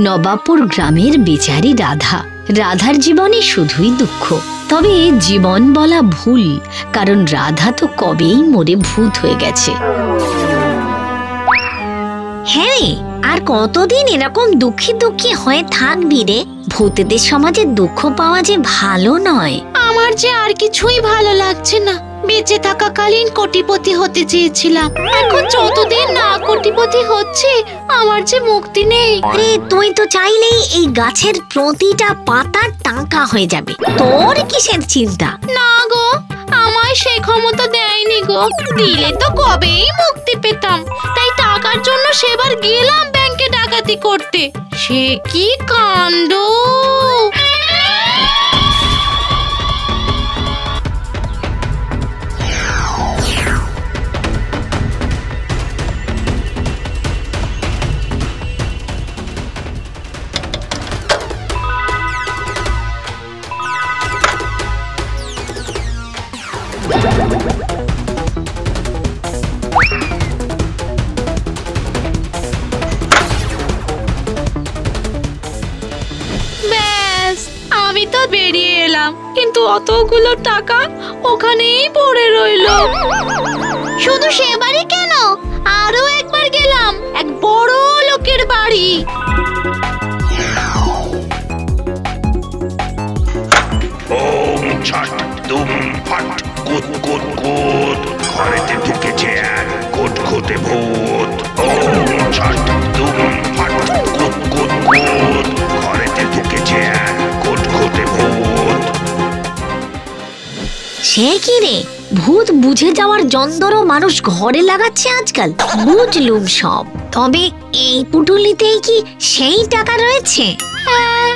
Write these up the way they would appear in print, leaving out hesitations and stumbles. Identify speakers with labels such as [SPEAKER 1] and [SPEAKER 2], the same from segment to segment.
[SPEAKER 1] নবাবপুর গ্রামের বেচারি রাধা। রাধার জীবনে শুধুই দুঃখ। তবে জীবন বলা ভুল, কারণ রাধা তো কবেই মরে ভূত হয়ে গেছে।
[SPEAKER 2] হ্যাঁ, আর কতদিন এরকম দুঃখী দুঃখী হয়ে থাকবি রে? ভূতেদের সমাজে দুঃখ পাওয়া যে ভালো নয়।
[SPEAKER 3] আমার যে আর কিছুই ভালো লাগছে না। বেঁচে থাকাকালীন কোটিপতি হতে চেয়েছিলাম, এখন যতদিন না কোটিপতি হচ্ছে আমার যে মুক্তি নেই।
[SPEAKER 2] আরে তুই তো চাইলেই এই গাছের প্রতিটা পাতা টাকা হয়ে যাবে, তোর কিসের চিন্তা?
[SPEAKER 3] না গো, আমায় সেই ক্ষমতা দেয়নি গো। দিলে তো কবেই মুক্তি পেতাম। তাই টাকার জন্য সেবার গেলাম ব্যাংকে ডাকাতি করতে। সে কি কাণ্ড! আমি তো বেরিয়ে এলাম, কিন্তু অতগুলো টাকা ওখানেই পড়ে রইলো। শুধু সেবারই কেন, আরো একবার গেলাম এক বড় লোকের বাড়ি।
[SPEAKER 4] ওম ছট দুম ফট কুত কুত কুত, ঘরেতে ঢুকেছে এক কুটকুটে ভূত। ওম ছট দুম ফট কুত কুত কুত, ঘরেতে ঢুকেছে এক কুটকুটে ভূত।
[SPEAKER 2] সে কি রে, ভূত বুঝে যাওয়ার যন্ত্রও মানুষ ঘরে লাগাচ্ছে আজকাল। বুঝলুম সব, তবে এই পুটুলিতেই কি সেই টাকা রয়েছে?
[SPEAKER 3] হ্যাঁ,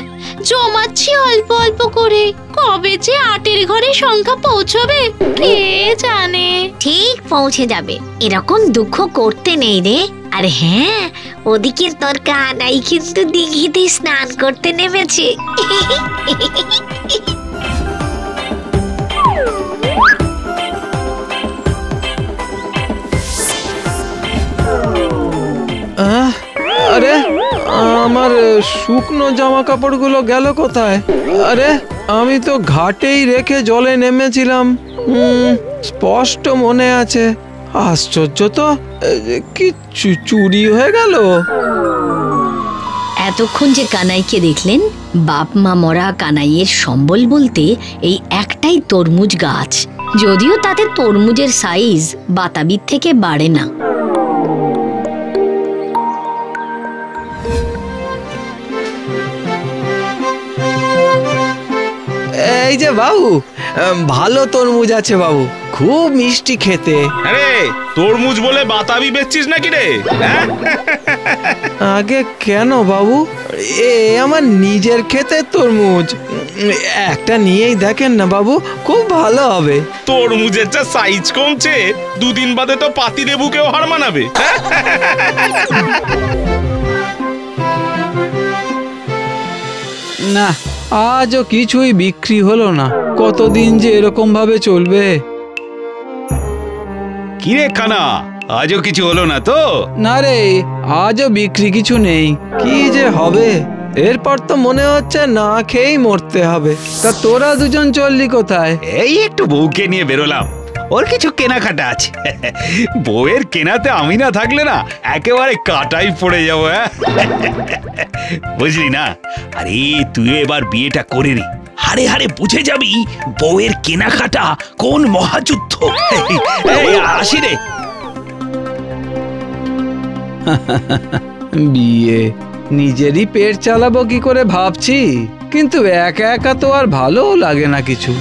[SPEAKER 3] জমাচ্ছি অল্প অল্প করে। কবে যে আটের ঘরে সংখ্যা পৌঁছবে কে জানে।
[SPEAKER 2] ঠিক পৌঁছে যাবে, এরকম দুঃখ করতে নেই রে। আর হ্যাঁ, ওদিকে তোর কানাই কিন্তু দিঘিতে স্নান করতে নেমেছে।
[SPEAKER 5] আরে আমার শুকনো জামা কাপড়গুলো গেল কোথায়? আরে আমি তো ঘাটেই রেখে জলে নেমেছিলাম, স্পষ্ট মনে আছে। আশ্চর্য তো, কি চুরি হয়ে গেল?
[SPEAKER 1] এতক্ষণ যে কানাইকে দেখলেন, বাপ মা মরা কানাইয়ের সম্বল বলতে এই একটাই তরমুজ গাছ। যদিও তাতে তরমুজের সাইজ বাতাবির থেকে বাড়ে না।
[SPEAKER 5] এই যে বাবু, ভালো তরমুজ আছে বাবু, খুব মিষ্টি খেতে।
[SPEAKER 6] আরে তরমুজ বলে বাতাবি বেচছিস নাকি রে?
[SPEAKER 5] আগে কেন বাবু, এ আমার নিজের খেতে তরমুজ, একটা নিয়েই দেখেন না বাবু, খুব ভালো হবে।
[SPEAKER 6] তরমুজের যা সাইজ কমছে, দুদিন বাদে তো পাতি লেবুকেও হার মানাবে।
[SPEAKER 5] না, আজও কিছুই বিক্রি হলো না। কতদিন যে এরকম ভাবে চলবে?
[SPEAKER 7] কিরে কানা, আজও কিছু হলো না তো?
[SPEAKER 5] না রে, আজও বিক্রি কিছু নেই। কি যে হবে, এরপর তো মনে হচ্ছে না খেয়েই মরতে হবে। তা তোরা দুজন চললি কোথায়?
[SPEAKER 7] এই একটু বউকে নিয়ে বেরোলাম, ওর কিছু কেনাকাটা আছে। বউয়ের কেনাতে আমি না থাকলে না একেবারে কাটাই পড়ে যাবো। বুঝলি না? আরে তুই এবার বিয়েটা করে নে, হারে হারে বুঝে যাবি বউয়ের কেনাকাটা কোন মহাযুদ্ধ। আসি রে।
[SPEAKER 5] বিয়ে নিজেরই পেট চালাবো কি করে ভাবছি, কিন্তু একা একা তো আর ভালো লাগে না কিছু।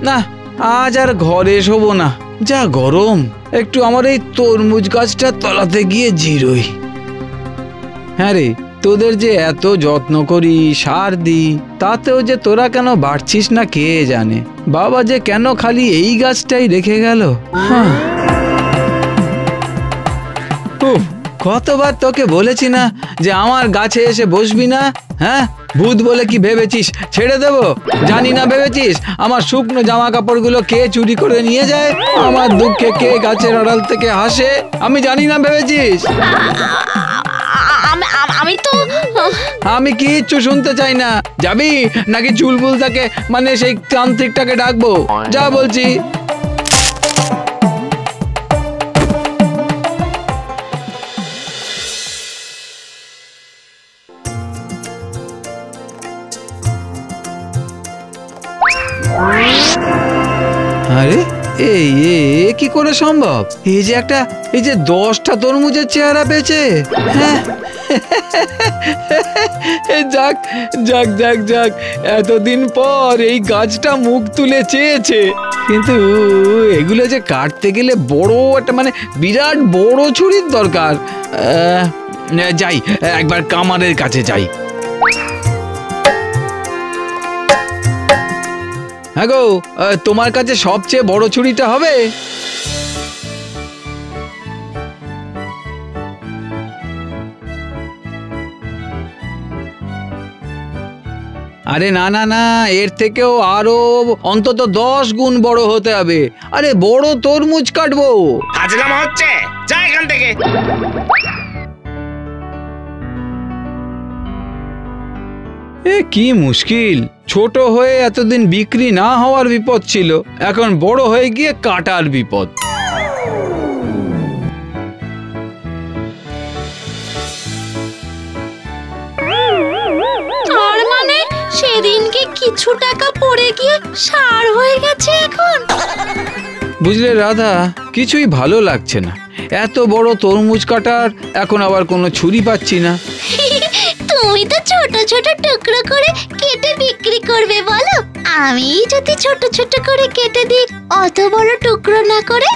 [SPEAKER 5] না, আজ আর ঘরে শোবো না, যা গরম। একটু আমার এই তরমুজ গাছটার তলাতে গিয়ে জিরোই। হ্যাঁ রে, তোদের যে এত যত্ন করি, সার দিই, তাতেও যে তোরা কেন বাড়ছিস না কে জানে। বাবা যে কেন খালি এই গাছটাই রেখে গেল। কতবার তোকে বলেছি না যে আমার গাছে এসে বসবি না? হ্যাঁ, ভূত বলে কি ভেবেছিস ছেড়ে দেব? জানি না ভেবেছিস আমার শুকনো জামা কাপড়গুলো কে চুরি করে নিয়ে যায়, আমার দুঃখে কে গাছের আড়াল থেকে হাসে, আমি জানি না ভেবেছিস?
[SPEAKER 3] আমি তো
[SPEAKER 5] আমি কিচ্ছু শুনতে চাই না। যাবি নাকি চুলবুলটাকে মানে সেই তান্ত্রিকটাকে ডাকবো? যা বলছি। আরে এই কি করে সম্ভব? এই যে 10টা তরমুজের চেহারা পেয়েছে। হ্যাঁ, যাক যাক যাক যাক, এতদিন পর এই গাছটা মুখ তুলে চেয়েছে। কিন্তু এগুলো যে কাটতে গেলে বড় একটা মানে বিরাট বড় ছুরির দরকার। যাই একবার কামারের কাছে যাই। হ্যাঁ গো, তোমার কাছে সবচেয়ে বড় ছুরিটা হবে? আরে না না না, এর থেকেও আরো অন্তত 10 গুণ বড় হতে হবে। আরে বড় তরমুজ কাটবো।
[SPEAKER 6] হাজলামা হচ্ছে, যা এখান থেকে।
[SPEAKER 5] কি মুশকিল, ছোট হয়ে এতদিন বিক্রি না হওয়ার বিপদ ছিল, এখন বড় হয়ে গিয়ে কাটার বিপদ।
[SPEAKER 3] তার মানে সেদিনকে কিছু টাকা পড়ে গিয়ে সার হয়ে গেছে এখন।
[SPEAKER 5] বুঝলে রাধা, কিছুই ভালো লাগছে না। এত বড় তরমুজ কাটার এখন আবার কোনো ছুরি পাচ্ছি না।
[SPEAKER 2] তুমি তো ছোট ছোট টুকরো করে কেটে বিক্রি করবে বলো, আমি যদি ছোট ছোট করে কেটে দিই অত বড় টুকরো না করে।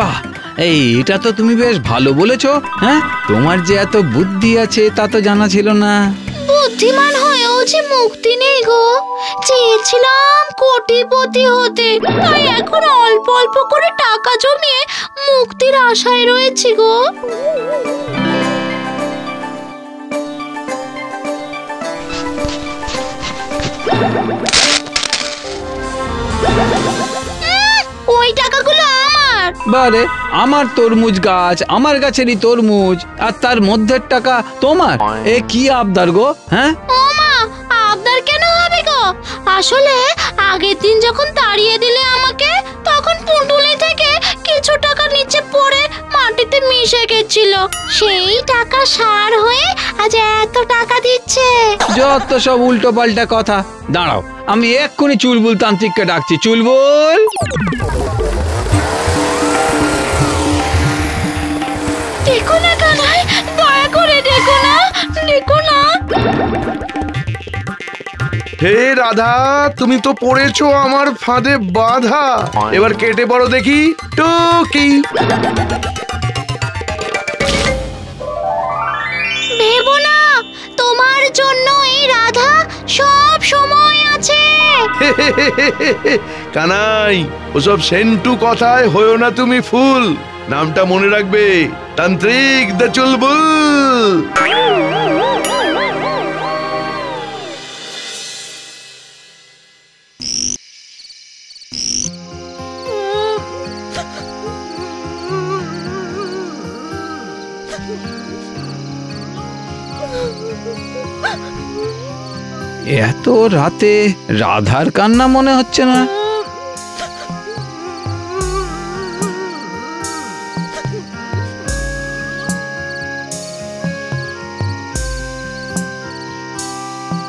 [SPEAKER 5] বাহ, এটা তো তুমি বেশ ভালো বলেছো। হ্যাঁ, তোমার যে এত বুদ্ধি আছে তা তো জানা ছিল না।
[SPEAKER 3] বুদ্ধিমান হয়েও যে মুক্তি নেই গো। চেয়েছিলাম কোটিপতি হতে, তাই এখন অল্প অল্প করে টাকা জমিয়ে মুক্তির আশায় রয়েছি গো। ওই টাকাগুলো আমার।
[SPEAKER 5] বারে, আমার তরমুজ গাছ, আমার গাছেরই তরমুজ, আর তার মধ্যের টাকা তোমার? এ কি আবদার গো? হ্যাঁ,
[SPEAKER 3] ও মা, আবদার কেন হবে গো? আসলে আগের দিন যখন তাড়িয়ে দিলে আমাকে, তখন পুঁটুলি থেকে কিছু টাকা নিচে পড়ে মাটিতে মিশে গেছিল। সেই টাকা সার হয়ে আজ এত টাকা দিচ্ছে।
[SPEAKER 5] যত সব উল্টো পাল্টা কথা। দাঁড়াও, আমি এক্ষুনি চুলবুল তান্ত্রিককে ডাকছি। চুলবুল,
[SPEAKER 3] দেখো না কানাই, দয়া করে দেখো না, দেখো না।
[SPEAKER 8] হে রাধা, তুমি তো পড়েছো আমার ফাঁদে বাধা। এবার কেটে পড়ো দেখি টুকি।
[SPEAKER 3] ভেবো না, তোমার জন্য এই রাধা সব সময় আছে।
[SPEAKER 8] কানাই, ওসব সেন্টু কথায় হয়েও না তুমি ফুল। নামটা মনে রাখবে, তান্ত্রিক দা চুলবুল।
[SPEAKER 5] এত রাতে রাধার কান্না মনে হচ্ছে না।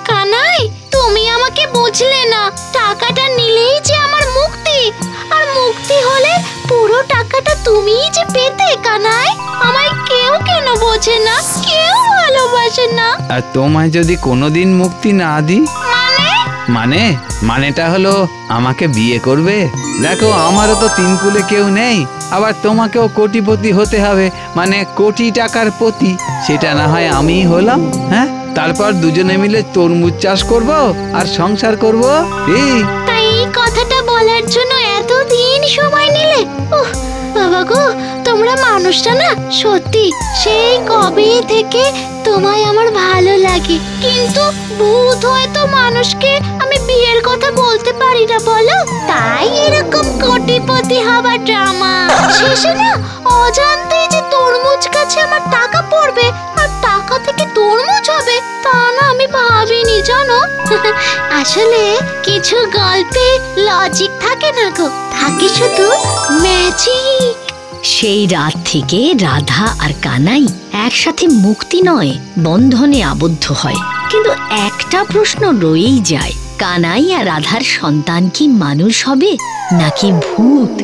[SPEAKER 3] কানাই, তুমি আমাকে বুঝলে না। টাকাটা নিলেই যে আমার মুক্তি, আর মুক্তি হলে পুরো টাকাটা তুমিই যে পেতে। কানাই, আমায় কেউ কেন বোঝে না, কেউ ভালোবাসে না।
[SPEAKER 5] আর তোমায় যদি কোনোদিন মুক্তি না দিই? মানেটা হলো আমাকে বিয়ে করবে। দেখো, আমারও তো 3 কুলে কেউ নেই, আবার তোমাকেও কোটিপতি হতে হবে, মানে কোটি টাকার পতি। সেটা না হয় আমিই হলাম। হ্যাঁ, তারপর দুজনে মিলে তরমুজ চাষ করব আর সংসার করব।
[SPEAKER 3] তাই এই কথাটা বলার জন্য এতদিন সময় নিলে? বাবা গো, তোমরা মানুষ মানুষটা না সত্যি সেই কবে থেকে তোমায় আমার ভালো লাগে, কিন্তু ভূত হয়তো মানুষকে আমি বিয়ের কথা বলতে পারি না বলো, তাই এরকম কোটিপতি হবার ড্রামা। শেষে না অজান্তেই যে তরমুজ গাছে আমার টাকা পড়বে আর টাকা থেকে তরমুজ হবে তা না আমি ভাবিনি জানো। আসলে কিছু গল্পে লজিক থাকে না গো, থাকে শুধু ম্যাজিক।
[SPEAKER 1] সেই রাত থেকে রাধা আর কানাই একসাথে মুক্তি নয় বন্ধনে আবদ্ধ হয়। কিন্তু একটা প্রশ্ন রয়েই যায়, কানাই আর রাধার সন্তান কি মানুষ হবে নাকি ভূত?